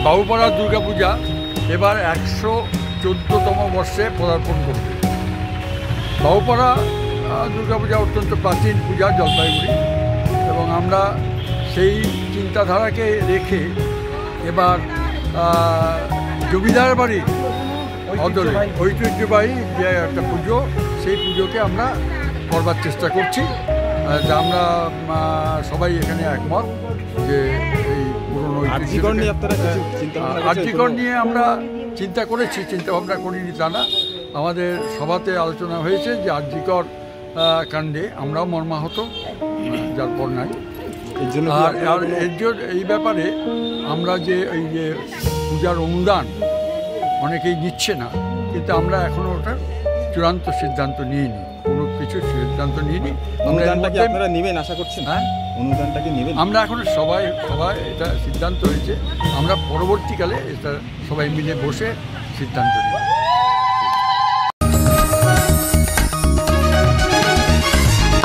বাবুপাড়া দুর্গাপূজা এবার 114তম বর্ষে পদার্পণ করবে। বাবুপাড়া দুর্গাপূজা অত্যন্ত প্রাচীন পূজা জলপাইগুড়ি, এবং আমরা সেই চিন্তাধারাকে রেখে এবার জমিদার বাড়ির অদলে ঐতিহ্যবাহী যে একটা পুজো, সেই পুজোকে আমরা করবার চেষ্টা করছি। আমরা সবাই এখানে একমত যে এই পুরনো আর্যিকর নিয়ে আমরা চিন্তা করেছি, চিন্তাভাবনা করিনি তা না। আমাদের সভাতে আলোচনা হয়েছে যে আর্যিকর কাণ্ডে আমরাও মর্মাহত, যার পর নাই। আর এই ব্যাপারে আমরা যে এই যে পূজার অনুদান অনেকেই নিচ্ছে না, কিন্তু আমরা এখনও ওটা চূড়ান্ত সিদ্ধান্ত নিইনি, কোনো কিছু সিদ্ধান্ত নিইনি। আপনারা নেবেন আশা করছেন? হ্যাঁ, অনুদানটাকে নেবেন। আমরা এখন সবাই এটা সিদ্ধান্ত হয়েছে, আমরা পরবর্তীকালে এটা সবাই মিলে বসে সিদ্ধান্ত নেব।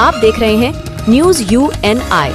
आप देख रहे हैं न्यूज़ UNI।